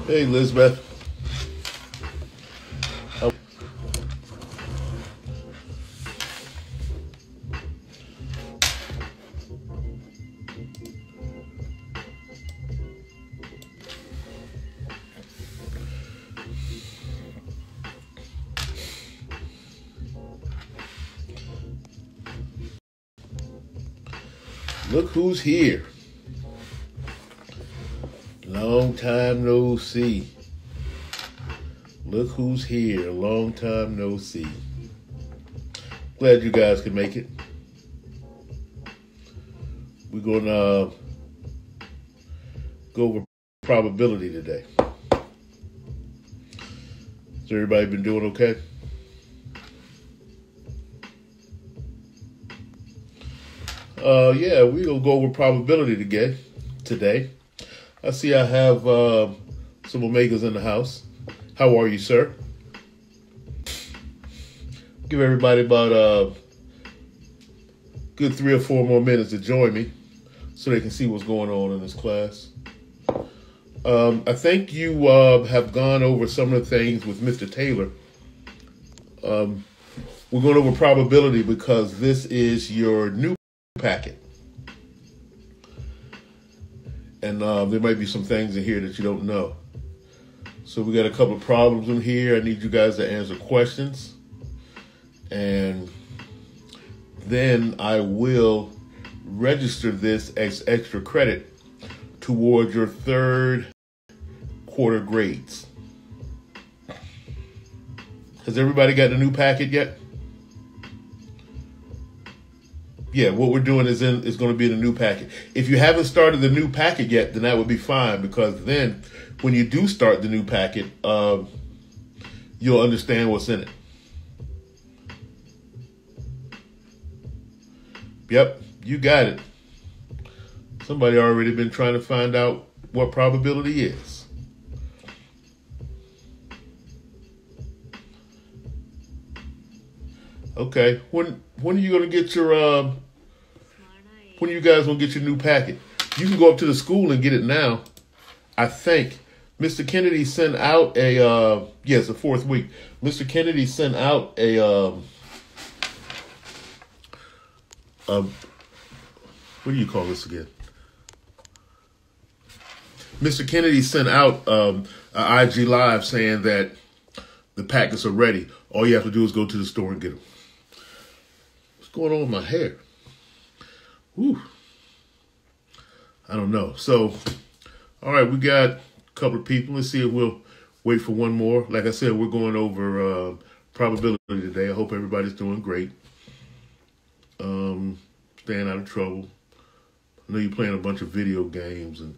Hey, Elizabeth. Look who's here. Long time no see. Look who's here. Long time no see. Glad you guys can make it. We're going to go over probability today. Has everybody been doing okay? Yeah, we're going to go over probability today. I see I have some Omegas in the house. How are you, sir? Give everybody about a good 3 or 4 more minutes to join me so they can see what's going on in this class. I think you have gone over some of the things with Mr. Taylor. We're going over probability because this is your new packet. And there might be some things in here that you don't know. So we got a couple of problems in here. I need you guys to answer questions. And then I will register this as extra credit toward your 3rd quarter grades. Has everybody got the new packet yet? Yeah, what we're doing is going to be in the new packet. If you haven't started the new packet yet, then that would be fine, because then when you do start the new packet, you'll understand what's in it. Yep, you got it. Somebody already been trying to find out what probability is. Okay, when are you gonna get your when are you guys gonna get your new packet? You can go up to the school and get it now. I think Mr. Kennedy sent out a yes, the 4th week. Mr. Kennedy sent out a what do you call this again? Mr. Kennedy sent out an IG Live saying that the packets are ready. All you have to do is go to the store and get them. What's going on with my hair? Whew. I don't know. So, all right, we got a couple of people. Let's see if we'll wait for one more. Like I said, we're going over probability today. I hope everybody's doing great. Staying out of trouble. I know you're playing a bunch of video games and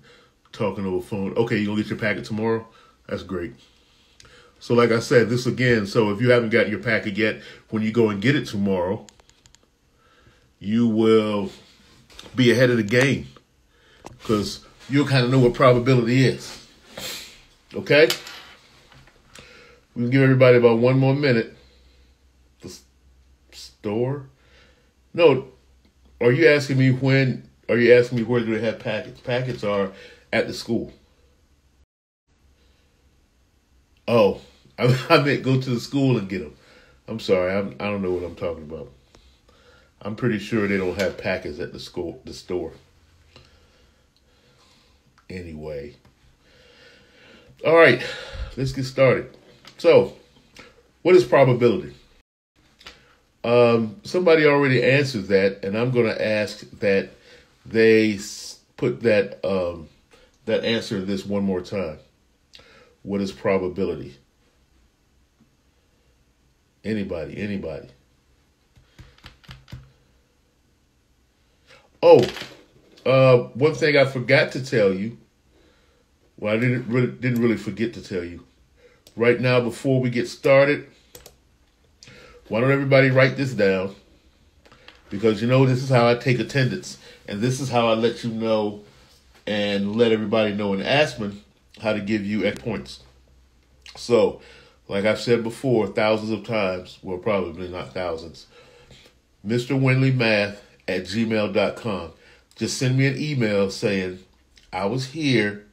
talking over phone. Okay, you gonna get your packet tomorrow? That's great. So like I said, this again, so if you haven't gotten your packet yet, when you go and get it tomorrow, you will be ahead of the game because you'll kind of know what probability is. Okay? We can give everybody about 1 more minute. The store? No. Are you asking me when? Are you asking me where do they have packets? Packets are at the school. Oh, I meant go to the school and get them. I'm sorry. I don't know what I'm talking about. I'm pretty sure they don't have packets at the store. Anyway. All right. Let's get started. So, what is probability? Somebody already answered that, and I'm going to ask that they put that answer to this one more time. What is probability? Anybody? Oh, one thing I forgot to tell you. Well, I didn't really forget to tell you. Right now, before we get started, why don't everybody write this down? Because this is how I take attendance, and this is how I let you know and let everybody know in Aspen how to give you X points. So, like I've said before, thousands of times, well, probably not thousands, Mr. Windley Math at gmail.com. Just send me an email saying, I was here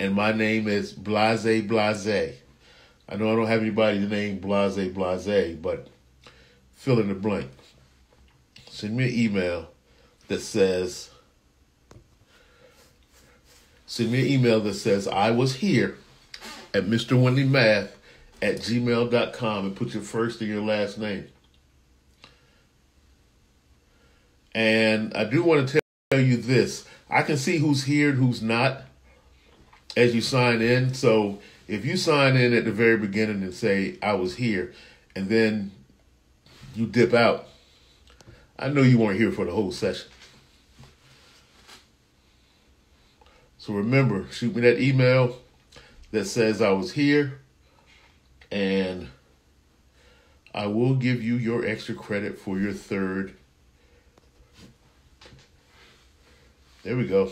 and my name is Blase Blase. I know I don't have anybody named Blase Blase, but fill in the blank. Send me an email that says, I was here at Mr. Windley Math at gmail.com and put your first and your last name. And I do want to tell you this. I can see who's here and who's not as you sign in. So if you sign in at the very beginning and say, I was here, and then you dip out, I know you weren't here for the whole session. So remember, shoot me that email that says I was here, and I will give you your extra credit for your third. There we go.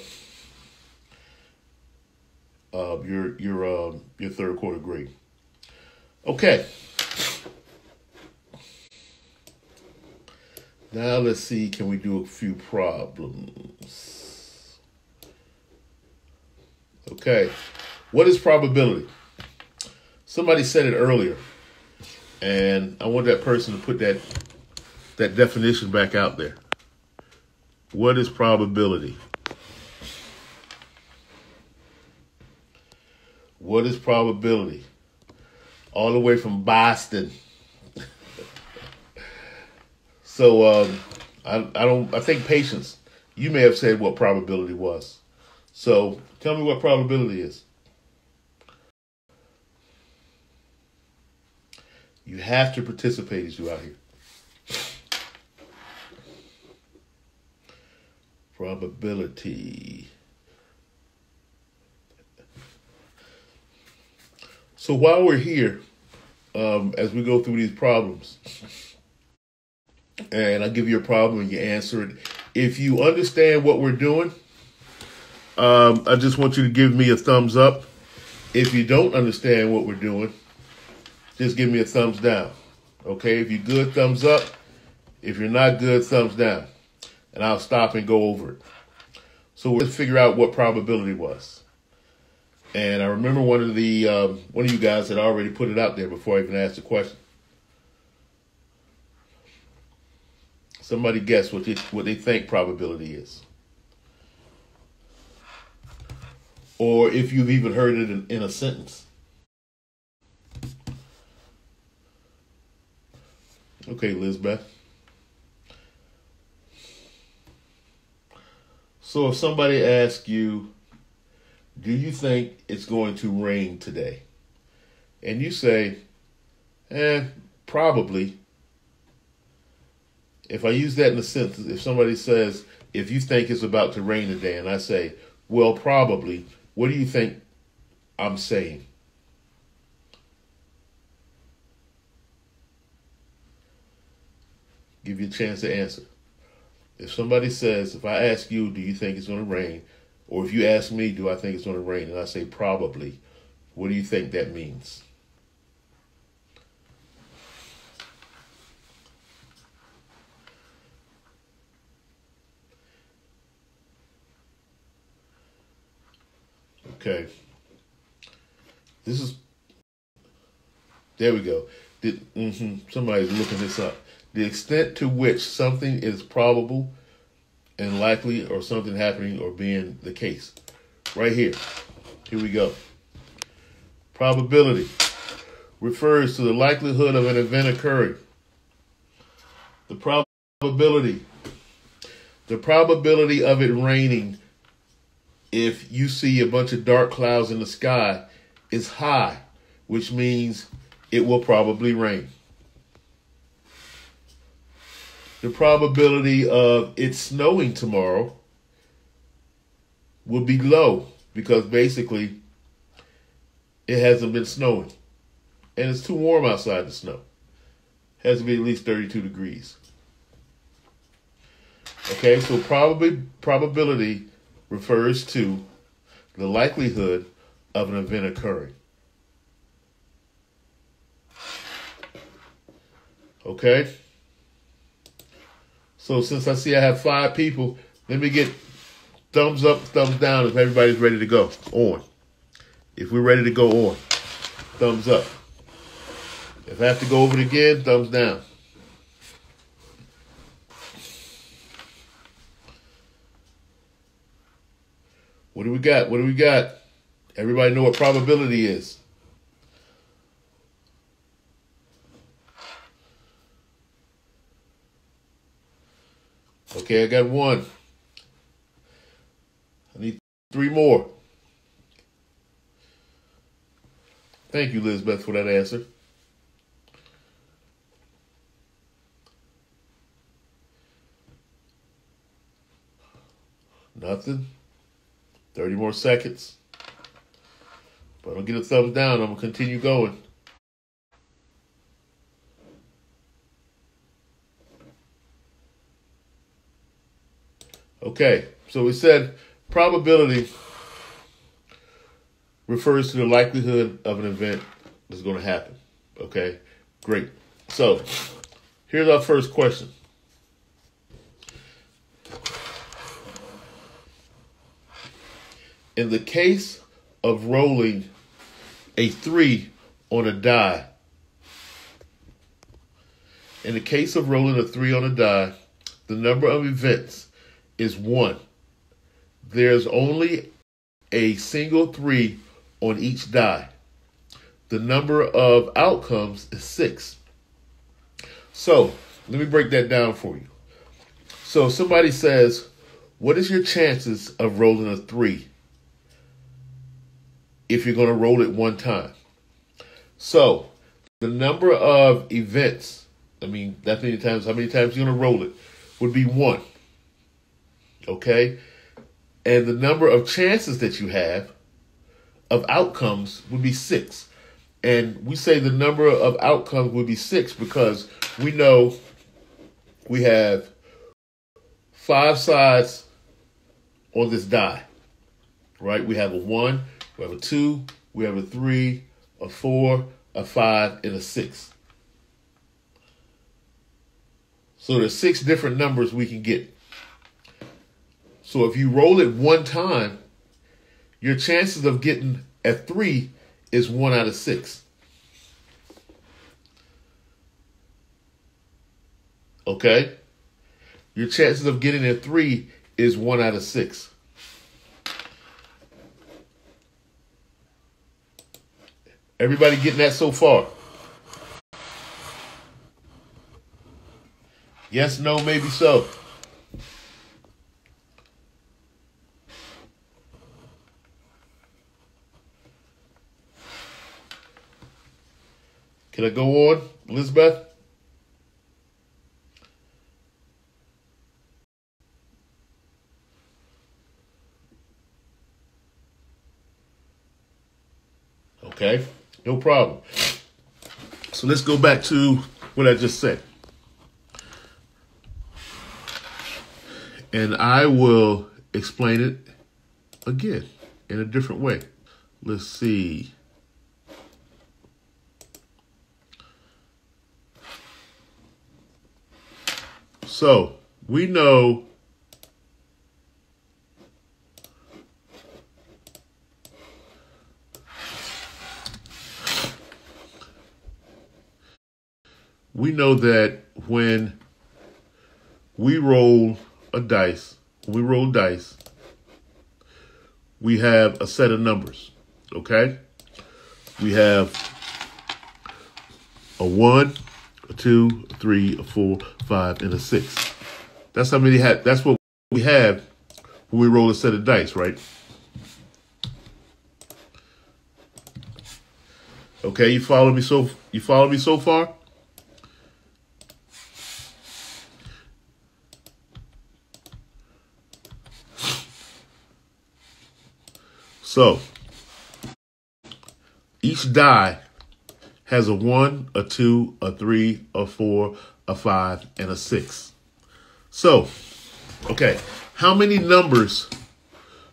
Your third quarter grade. Okay. Now let's see, can we do a few problems? Okay. What is probability? Somebody said it earlier, and I want that person to put that definition back out there. What is probability? What is probability? All the way from Boston. So I think Patience, you may have said what probability was. So tell me what probability is. You have to participate as you out here. Probability. So while we're here, as we go through these problems, and I give you a problem and you answer it, if you understand what we're doing, I just want you to give me a thumbs up. If you don't understand what we're doing, just give me a thumbs down. Okay? If you're good, thumbs up. If you're not good, thumbs down. And I'll stop and go over it. So let's figure out what probability was. And I remember one of you guys had already put it out there before I even asked the question. Somebody guess what they think probability is. Or if you've even heard it in a sentence. Okay, Lizbeth. So if somebody asks you, do you think it's going to rain today? And you say, probably. If I use that in a sentence, if somebody says, if you think it's about to rain today, and I say, well, probably, what do you think I'm saying? Give you a chance to answer. If somebody says, if I ask you, do you think it's going to rain? Or if you ask me, do I think it's going to rain? And I say probably, what do you think that means? Okay. There we go. Somebody's looking this up. The extent to which something is probable and likely, or something happening or being the case. Right here. Here we go. Probability refers to the likelihood of an event occurring. The probability of it raining, if you see a bunch of dark clouds in the sky, is high, which means it will probably rain. The probability of it snowing tomorrow will be low because basically it hasn't been snowing. And it's too warm outside to snow. It has to be at least 32 degrees. Okay, so probability refers to the likelihood of an event occurring. Okay? So since I see I have 5 people, let me get thumbs up, thumbs down if everybody's ready to go. On. If we're ready to go on. Thumbs up. If I have to go over it again, thumbs down. What do we got? What do we got? Everybody know what probability is. Okay, I got 1. I need 3 more. Thank you, Elizabeth, for that answer. Nothing. 30 more seconds. If I don't get a thumbs down, I'm going to continue going. Okay, so we said probability refers to the likelihood of an event that's going to happen. Okay, great. So here's our first question. In the case of rolling a 3 on a die, in the case of rolling a 3 on a die, the number of events is 1. There's only a single 3 on each die. The number of outcomes is 6. So let me break that down for you. So somebody says, what is your chances of rolling a 3 if you're going to roll it 1 time? So the number of events, that many times, how many times you're going to roll it, would be 1. Okay? And the number of chances that you have of outcomes would be 6. And we say the number of outcomes would be 6 because we know we have 5 sides on this die, right? We have a 1, we have a 2, we have a 3, a 4, a 5, and a 6. So there's 6 different numbers we can get. So if you roll it 1 time, your chances of getting a 3 is 1 out of 6. Okay? Your chances of getting a 3 is 1 out of 6. Everybody getting that so far? Yes, no, maybe so. Can I go on, Elizabeth? Okay, no problem. So let's go back to what I just said. And I will explain it again in a different way. Let's see. So we know that when we roll dice, we have a set of numbers, okay? We have a 1, a 2, a 3, a 4, 5, and a 6. That's how many that's what we have when we roll a set of dice, right? Okay, you follow me so far? So, each die has a 1, a 2, a 3, a 4, a 5, and a 6. So, okay, how many numbers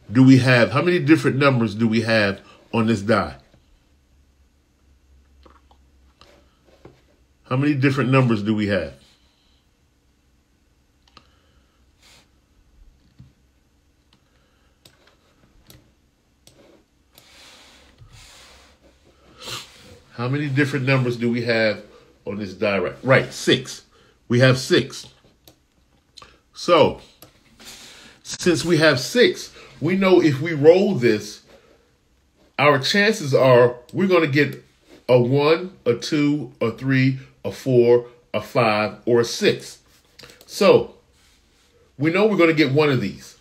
do we have? How many different numbers do we have on this die? How many different numbers do we have? How many different numbers do we have on this die? Right, 6. We have 6. So, since we have 6, we know if we roll this, our chances are we're going to get a 1, a 2, a 3, a 4, a 5, or a 6. So, we know we're going to get one of these.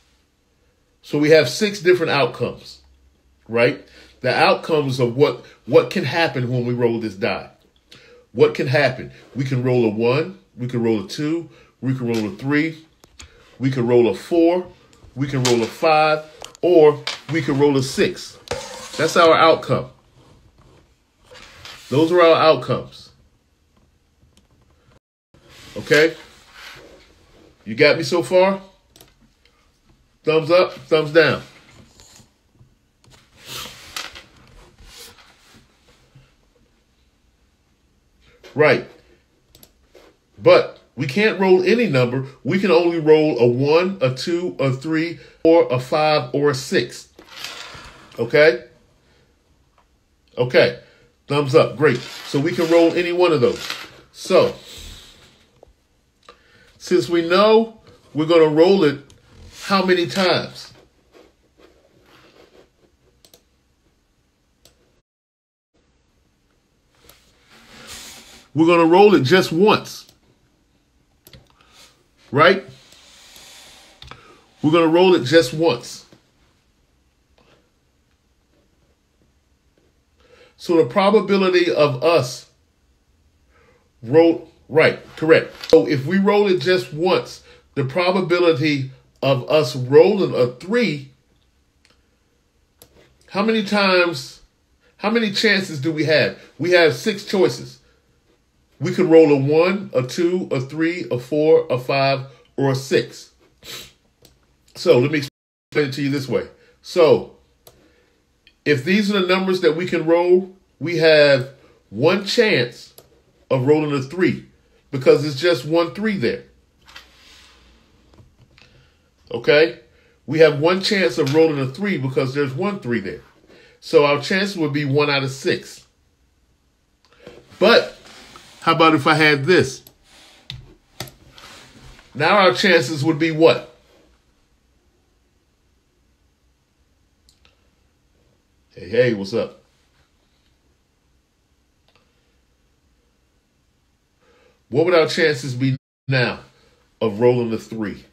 So we have 6 different outcomes, right? The outcomes of what can happen when we roll this die. What can happen? We can roll a 1, we can roll a 2, we can roll a 3, we can roll a 4, we can roll a 5, or we can roll a 6. That's our outcome. Those are our outcomes. Okay? You got me so far? Thumbs up, thumbs down. Right. But we can't roll any number. We can only roll a 1, a 2, a 3, or a 5, or a 6. Okay? Okay. Thumbs up. Great. So we can roll any one of those. So, since we know we're going to roll it how many times? We're going to roll it just once. Right? We're going to roll it just once. So the probability of us right, correct. So if we roll it just once, the probability of us rolling a 3, how many chances do we have? We have 6 choices. We could roll a 1, a 2, a 3, a 4, a 5, or a 6. So let me explain it to you this way. So if these are the numbers that we can roll, we have 1 chance of rolling a 3 because it's just 1 3 there. Okay? We have 1 chance of rolling a 3 because there's 1 3 there. So our chances would be 1 out of 6. But how about if I had this? Now our chances would be what? Hey, what's up? What would our chances be now of rolling the 3?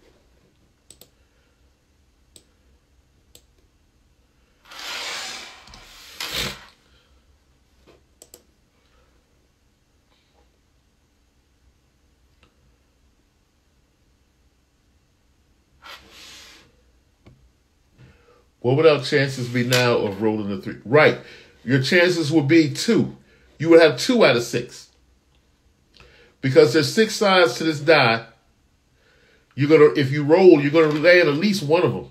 What would our chances be now of rolling the 3? Right. Your chances would be 2. You would have 2 out of 6. Because there's 6 sides to this die. If you roll, you're gonna land at least one of them.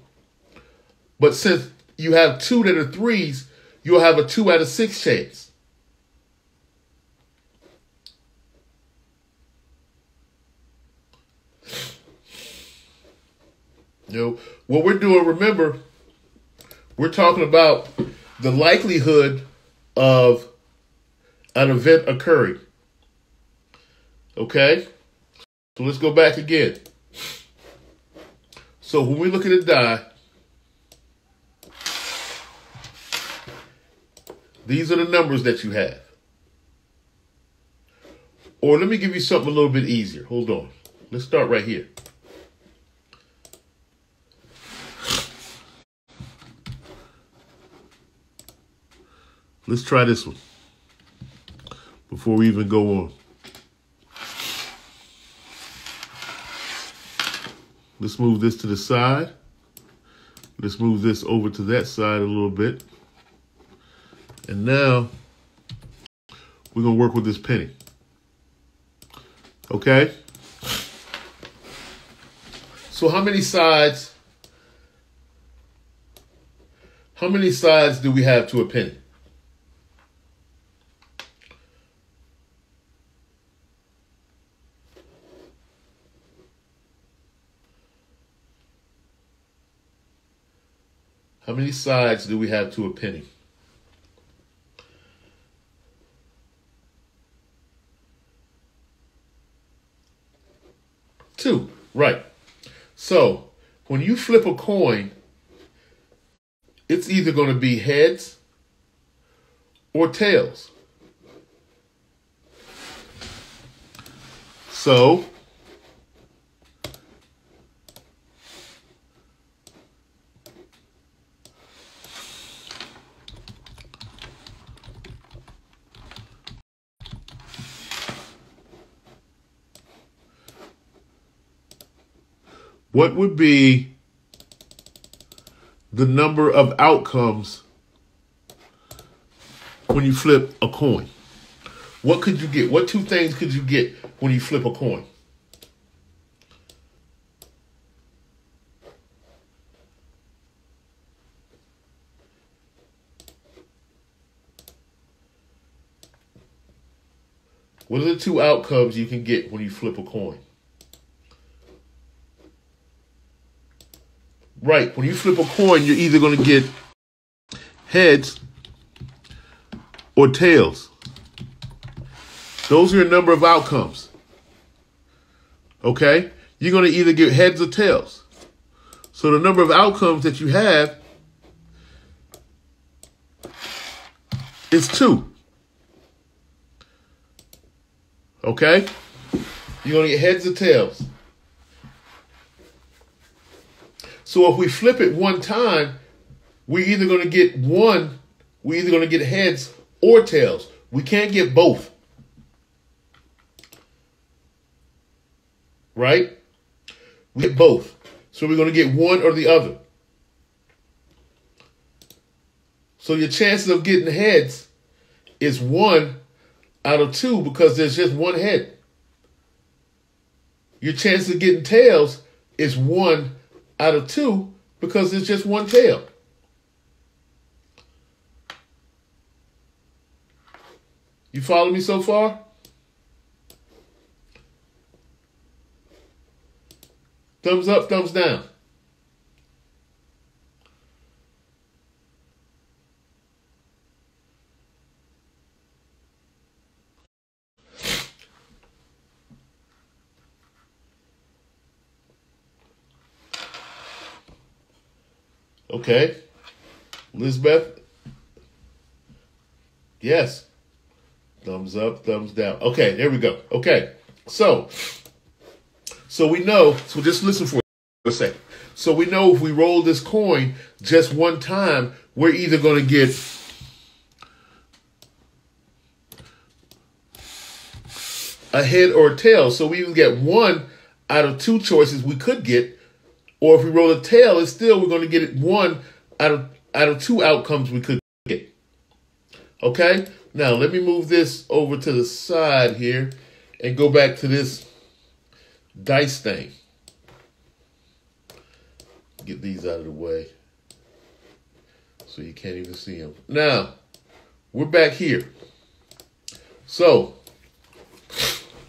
But since you have 2 that are 3s, you'll have a 2 out of 6 chance. What we're doing, remember, we're talking about the likelihood of an event occurring. Okay? So let's go back again. So when we look at a die, these are the numbers that you have. Or let me give you something a little bit easier. Hold on. Let's start right here. Let's try this one before we even go on. Let's move this to the side. Let's move this over to that side a little bit. And now we're going to work with this penny. Okay? So how many sides do we have to a penny? How many sides do we have to a penny? 2, right. So when you flip a coin, it's either going to be heads or tails. So what would be the number of outcomes when you flip a coin? What could you get? What 2 things could you get when you flip a coin? What are the 2 outcomes you can get when you flip a coin? Right, when you flip a coin, you're either going to get heads or tails. Those are a number of outcomes. Okay? You're going to either get heads or tails. So the number of outcomes that you have is 2. Okay? You're going to get heads or tails. So if we flip it one time, we're either going to get heads or tails. We can't get both. Right? We get both. So we're going to get one or the other. So your chances of getting heads is 1 out of 2 because there's just one head. Your chance of getting tails is 1 out of 2 because there's just one tail. You follow me so far? Thumbs up, thumbs down. Okay. Elizabeth? Yes. Thumbs up, thumbs down. Okay, there we go. Okay. So we know, so just listen for a second. So we know if we roll this coin just one time, we're either going to get a head or a tail. So we even get 1 out of 2 choices we could get. Or if we roll a tail, it's still, we're going to get it 1 out of 2 outcomes we could get. Okay? Now, let me move this over to the side here and go back to this dice thing. Get these out of the way so you can't even see them. Now, we're back here. So,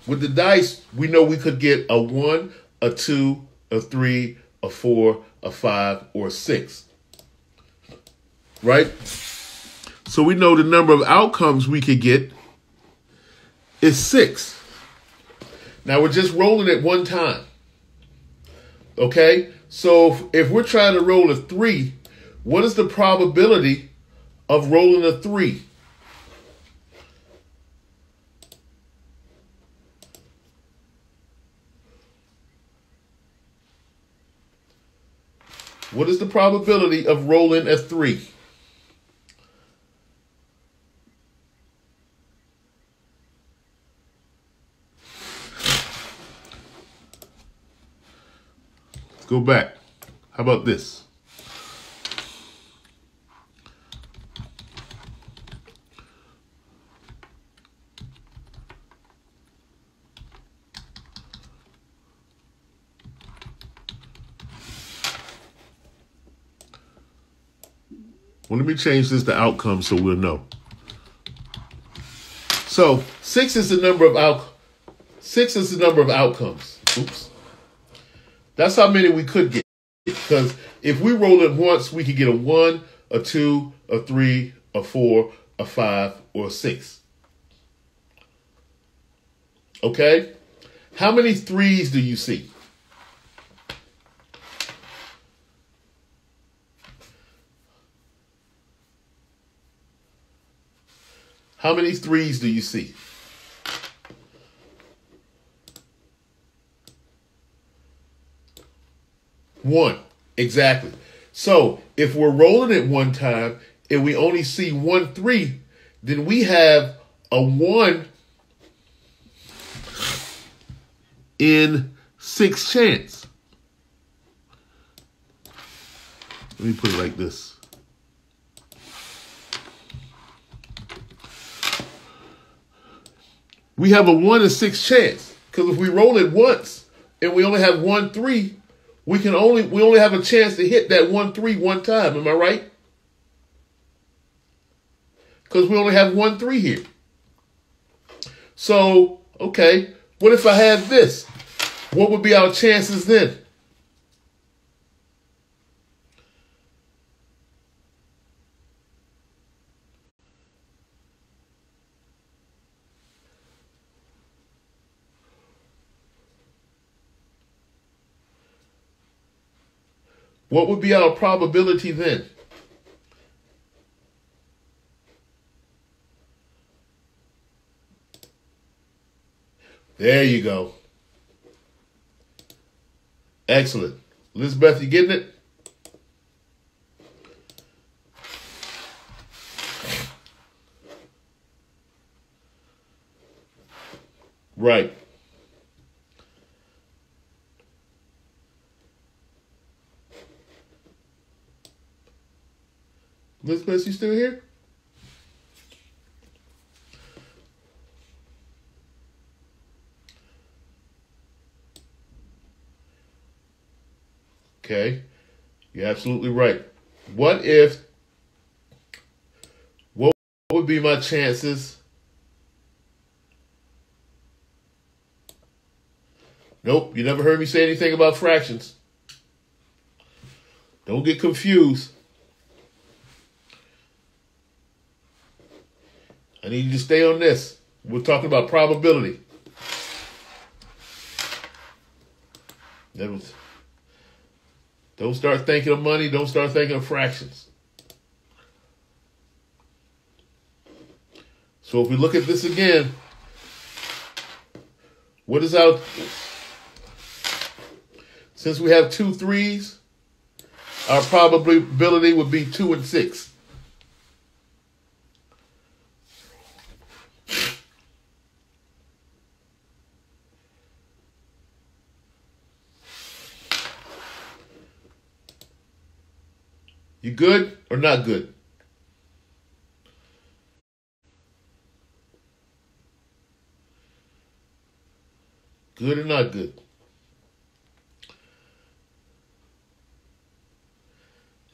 with the dice, we know we could get a 1, a 2, a 3, a 4, a 5, or a 6. Right? So we know the number of outcomes we could get is 6. Now we're just rolling it one time. Okay? So if we're trying to roll a 3, what is the probability of rolling a 3? What is the probability of rolling a 3? Let's go back. How about this? Well, let me change this to outcome so we'll know. So 6 is the number of outcomes. Oops. That's how many we could get. Because if we roll it once, we can get a 1, a 2, a 3, a 4, a 5, or a 6. Okay? How many 3s do you see? How many 3s do you see? 1. Exactly. So if we're rolling it one time and we only see 1 3, then we have a 1 in 6 chance. Let me put it like this. We have a 1 in 6 chance. Because if we roll it once and we only have 1 3, we only have a chance to hit that 1 3 one time. Am I right? Because we only have 1 3 here. So, okay, what if I had this? What would be our chances then? What would be our probability then? There you go. Excellent. Elizabeth, you getting it? Right. Elizabeth, you still here? Okay. You're absolutely right. What would be my chances? Nope, you never heard me say anything about fractions. Don't get confused. I need you to stay on this. We're talking about probability. Don't start thinking of money. Don't start thinking of fractions. So if we look at this again, what is our... Since we have 2 3s, our probability would be 2 and 6. You good or not good? Good or not good?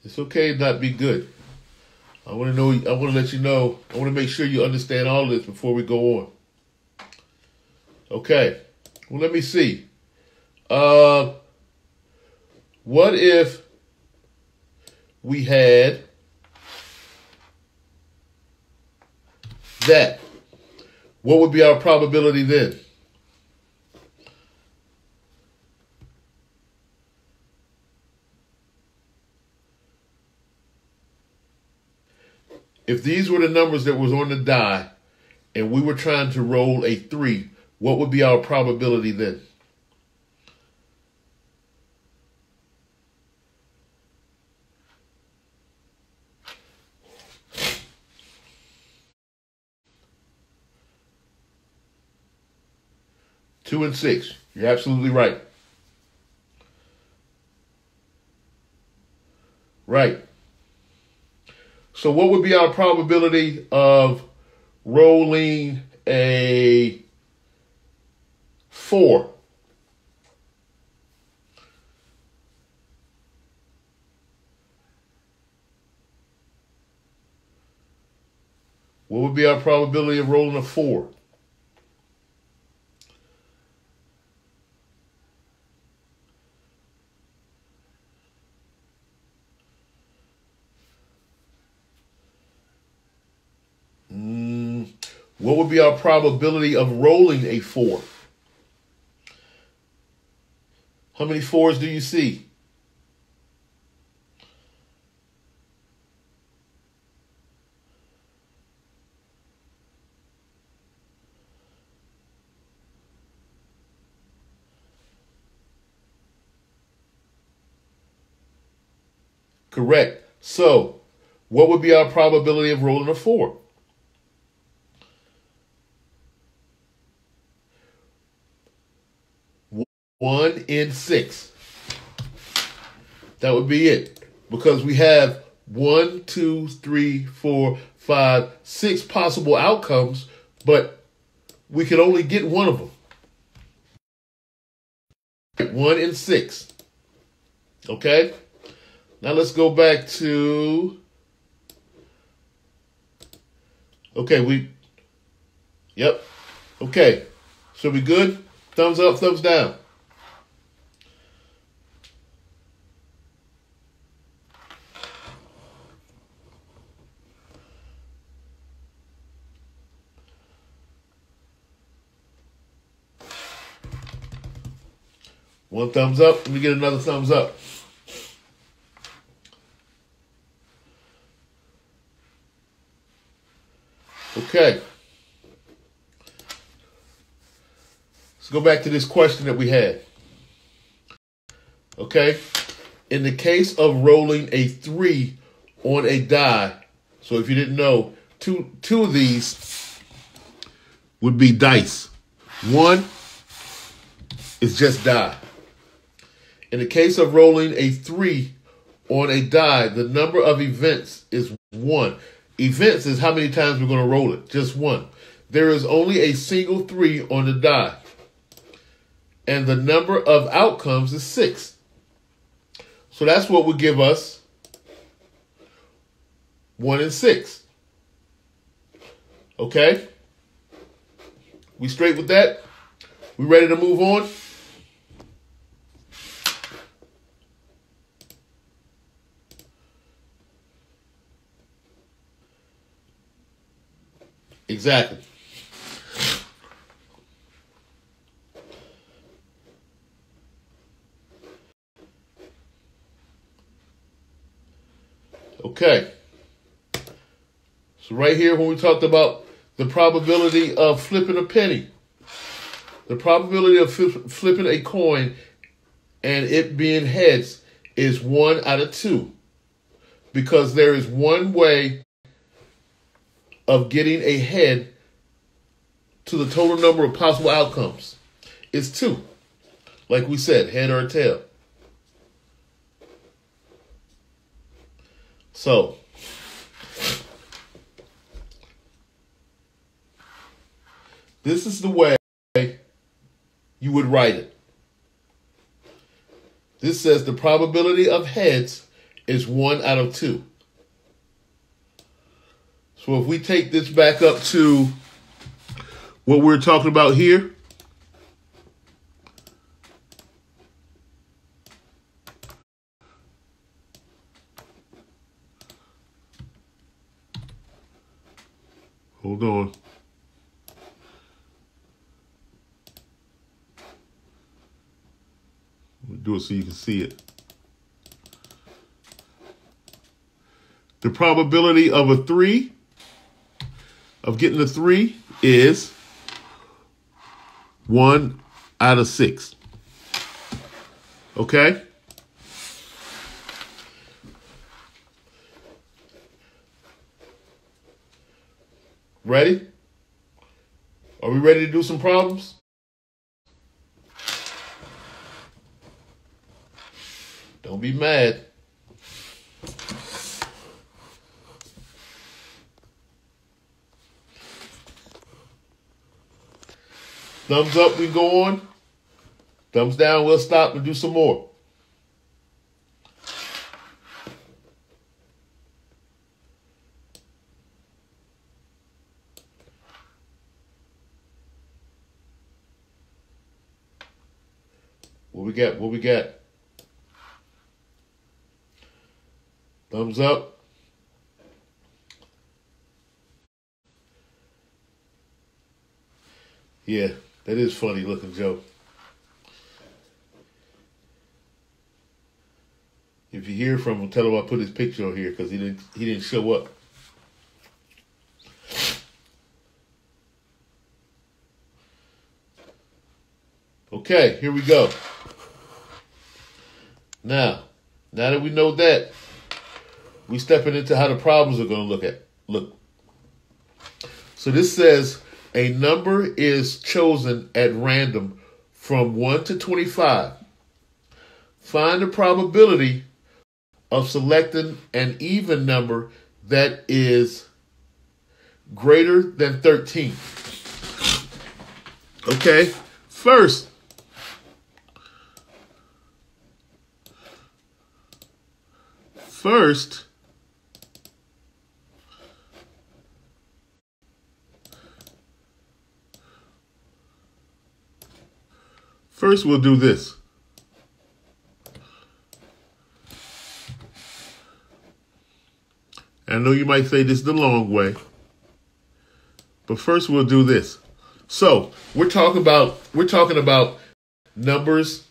It's okay to not be good. I want to let you know, I want to make sure you understand all this before we go on. Okay. Well, let me see. What if we had that? What would be our probability then? If these were the numbers that was on the die and we were trying to roll a 3, what would be our probability then? Two and 6. You're absolutely right. Right. So what would be our probability of rolling a 4? What would be our probability of rolling a 4? what would be our probability of rolling a 4? How many 4s do you see? Correct. So, what would be our probability of rolling a 4? 1 in 6. That would be it. Because we have 1, 2, 3, 4, 5, 6 possible outcomes, but we can only get one of them. 1 in 6. Okay? Now let's go back to... Okay, Yep. Okay. So we good? Thumbs up, thumbs down. One thumbs up. Let me get another thumbs up. Okay. Let's go back to this question that we had. Okay. In the case of rolling a 3 on a die, so if you didn't know, two of these would be dice. One is just die. In the case of rolling a 3 on a die, the number of events is 1. Events is how many times we're going to roll it. Just 1. There is only a single 3 on the die. And the number of outcomes is 6. So that's what would give us 1 in 6. Okay? We straight with that? We ready to move on? Exactly. Okay. So right here when we talked about the probability of flipping a penny, the probability of flipping a coin and it being heads is 1 out of 2. Because there is one way of getting a head to the total number of possible outcomes. It's 2. Like we said, head or tail. So, this is the way you would write it. This says the probability of heads is 1 out of 2. So if we take this back up to what we're talking about here, hold on. Let me do it so you can see it. The probability of a 3, of getting a 3 is 1 out of 6. Okay? Ready? Are we ready to do some problems? Don't be mad. Thumbs up, we go on. Thumbs down, we'll stop and do some more. What we got? What we got? Thumbs up. Yeah, that is funny looking, Joe. If you hear from him, tell him I put his picture on here because he didn't show up. Okay, here we go. Now that we know that, we stepping into how the problems are going to look. So this says a number is chosen at random from 1 to 25. Find the probability of selecting an even number that is greater than 13. Okay, first, we'll do this. I know you might say this is the long way, but first we'll do this. So we're talking about numbers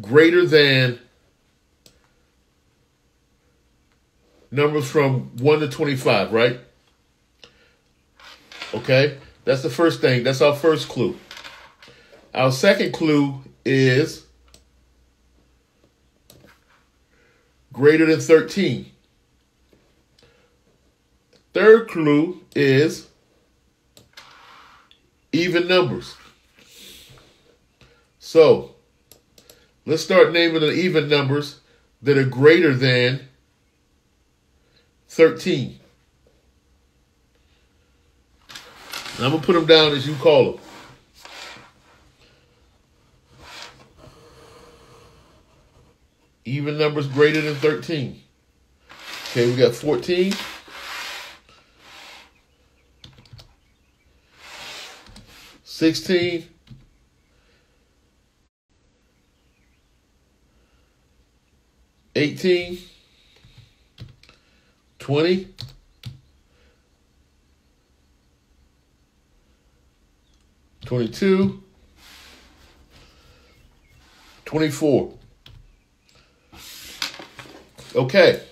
greater than numbers from 1 to 25, right? Okay, that's the first thing. That's our first clue. Our second clue is greater than 13. Third clue is even numbers. So let's start naming the even numbers that are greater than 13. And I'm going to put them down as you call them. Even numbers greater than 13. Okay, we got 14. 16. 18. 20. 22. 24. Okay.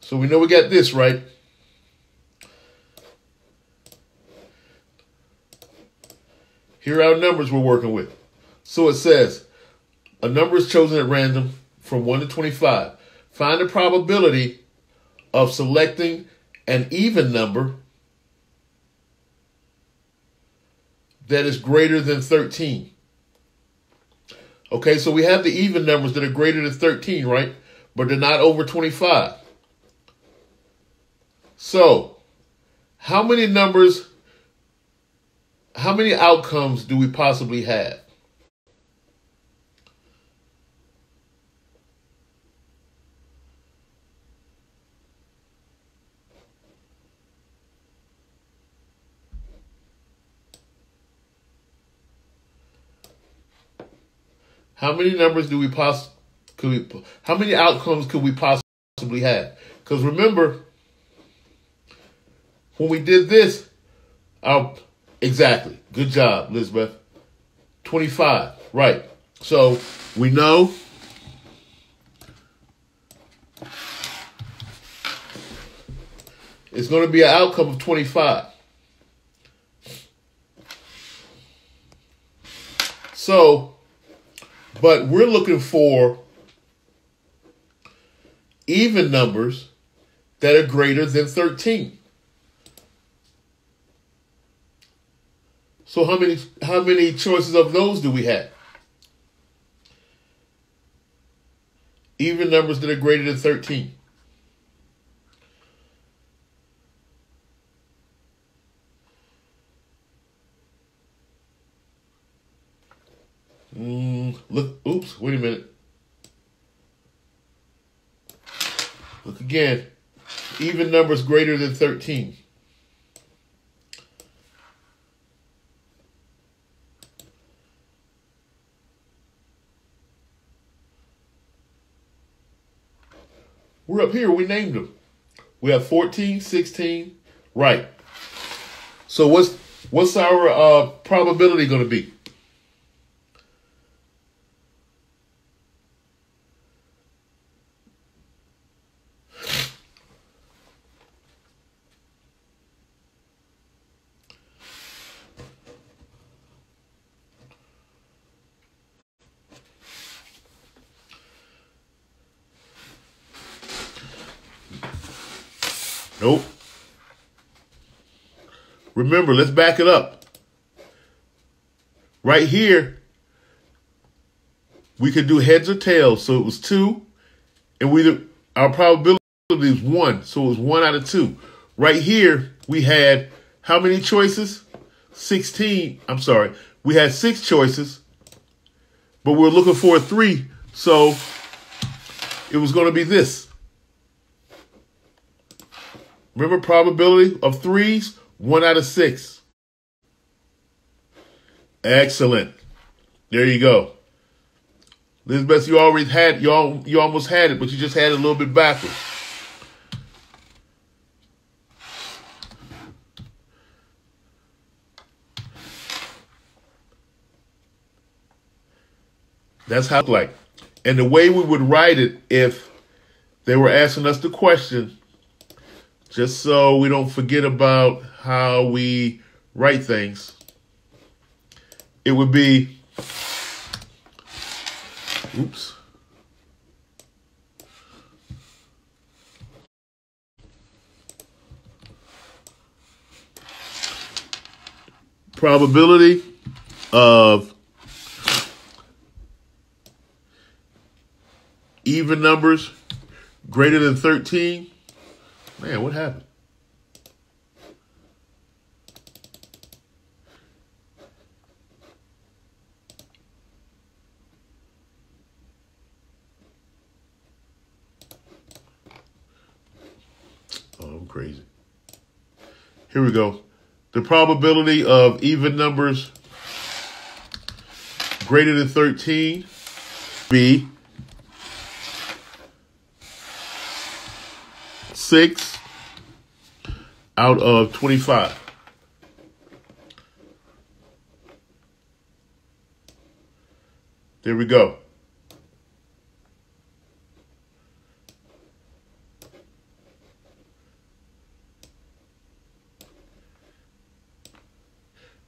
So we know we got this, right? Here are our numbers we're working with. So it says, a number is chosen at random from 1 to 25. Find the probability of selecting an even number that is greater than 13. Okay, so we have the even numbers that are greater than 13, right? But they're not over 25. So, how many outcomes do we possibly have? How many how many outcomes could we possibly have? Because remember, when we did this, exactly. Good job, Elizabeth. 25, right. So we know it's going to be an outcome of 25. So, but we're looking for even numbers that are greater than 13. So how many choices of those do we have? Even numbers that are greater than 13. Look, oops, wait a minute. Look again. Even numbers greater than 13. We're up here. We named them. We have 14, 16. Right. So What's our probability going to be? Nope. Remember, let's back it up. Right here, we could do heads or tails. So it was 2, and our probability is 1. So it was 1 out of 2. Right here, we had how many choices? 16. I'm sorry. We had 6 choices, but we're looking for a 3. So it was going to be this. Remember, probability of 3s, 1 out of 6. Excellent. There you go. Elizabeth, you almost had it, but you just had it a little bit backwards. That's how it looked like. And the way we would write it if they were asking us the question, just so we don't forget about how we write things, it would be, oops. Probability of even numbers greater than 13. Man, what happened? Oh, I'm crazy. Here we go. The probability of even numbers greater than 13 be 6 out of 25. There we go.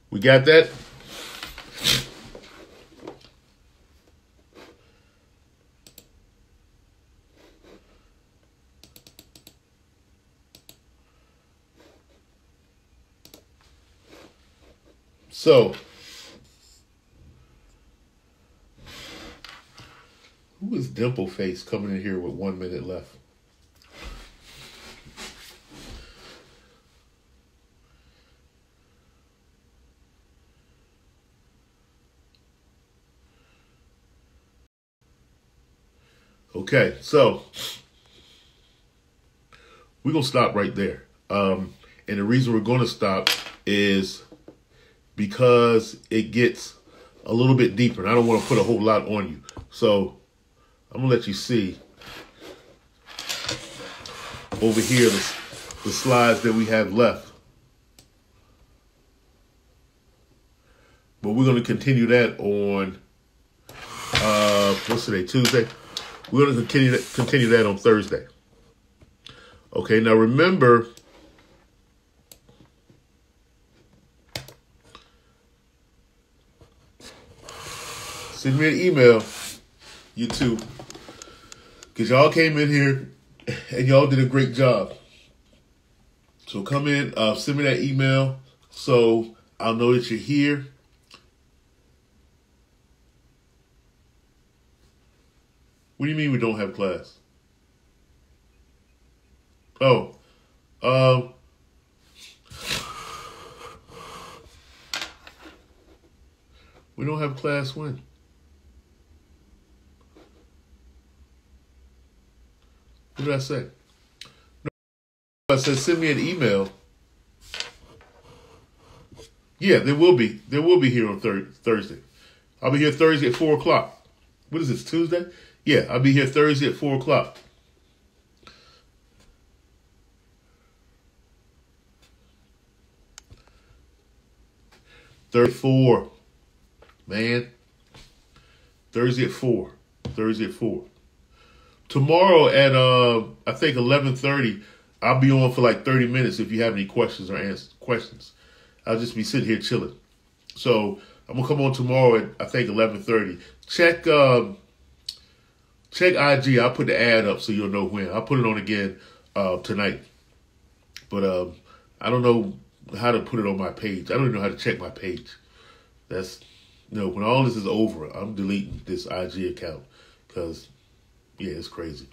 We got that? So, who is Dimple Face coming in here with 1 minute left? Okay, so we're going to stop right there. And the reason we're going to stop is because it gets a little bit deeper. And I don't want to put a whole lot on you. So I'm going to let you see over here the slides that we have left. But we're going to continue that on, what's today, Tuesday? We're going to continue that on Thursday. Okay, now remember, send me an email, you two, because y'all came in here and y'all did a great job. So come in, send me that email so I'll know that you're here. What do you mean we don't have class? Oh, we don't have class when? What did I say? No, I said send me an email. Yeah, there will be. There will be here on Thursday. I'll be here Thursday at 4 o'clock. What is this, Tuesday? Yeah, I'll be here Thursday at 4 o'clock. 34. Man. Thursday at 4. Thursday at 4. Tomorrow at I think 11:30, I'll be on for like 30 minutes if you have any questions or questions. I'll just be sitting here chilling. So I'm gonna come on tomorrow at I think 11:30. Check IG. I'll put the ad up so you'll know when. I'll put it on again tonight. But I don't know how to put it on my page. I don't even know how to check my page. That's when all this is over, I'm deleting this IG account because yeah, it's crazy.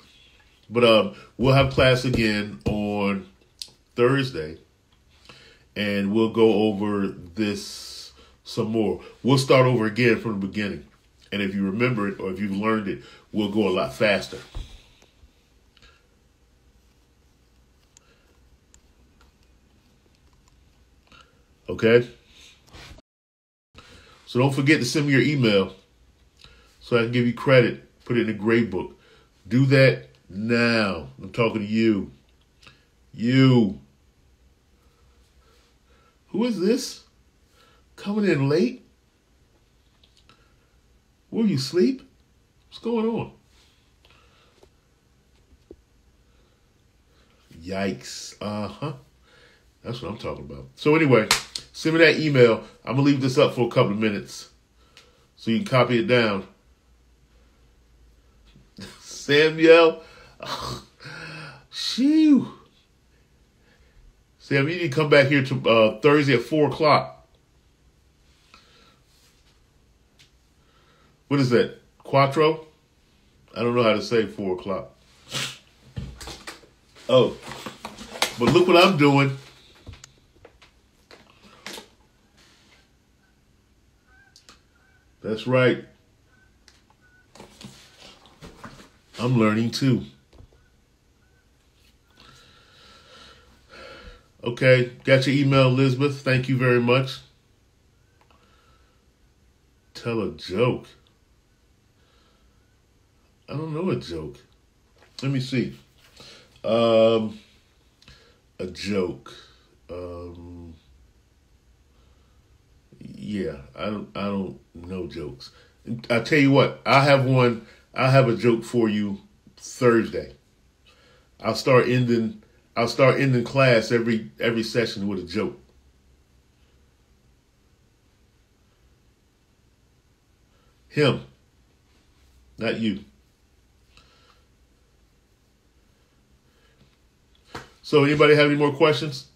But we'll have class again on Thursday, and we'll go over this some more. We'll start over again from the beginning. And if you remember it or if you've learned it, we'll go a lot faster. Okay? So don't forget to send me your email so I can give you credit, put it in the grade book. Do that now. I'm talking to you. You. Who is this? Coming in late? Will you sleep? What's going on? Yikes. Uh-huh. That's what I'm talking about. So anyway, send me that email. I'm going to leave this up for a couple of minutes so you can copy it down. Samuel. Oh, shoo. Sam, you need to come back here to Thursday at 4 o'clock. What is that? Quattro? I don't know how to say 4 o'clock. Oh. But look what I'm doing. That's right. I'm learning too. Okay, got your email, Elizabeth. Thank you very much. Tell a joke. I don't know a joke. Let me see. A joke. Yeah, I don't know jokes. I tell you what, I have a joke for you Thursday. I'll start ending class every session with a joke. Him, not you. So anybody have any more questions?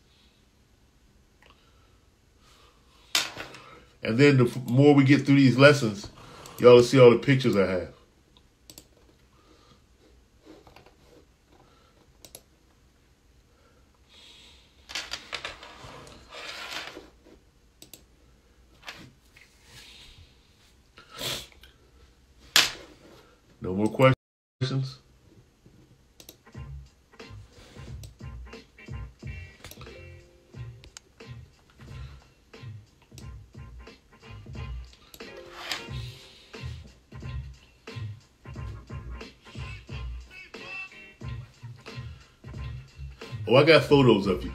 And then the more we get through these lessons, y'all will see all the pictures I have. No more questions? Oh, I got photos of you.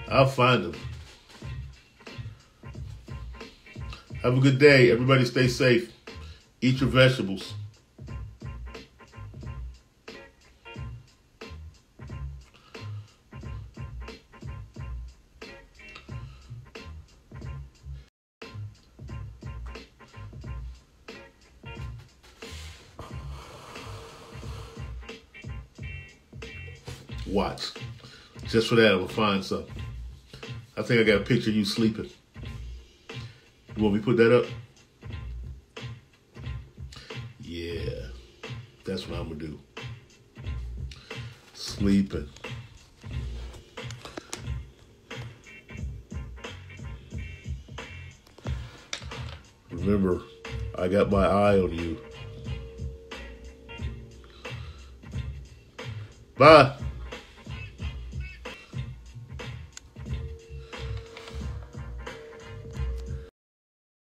I'll find them. Have a good day. Everybody stay safe. Eat your vegetables. Watch. Just for that, I'm going to find something. I think I got a picture of you sleeping. You want me to put that up? Yeah. That's what I'm going to do. Sleeping. Remember, I got my eye on you. Bye.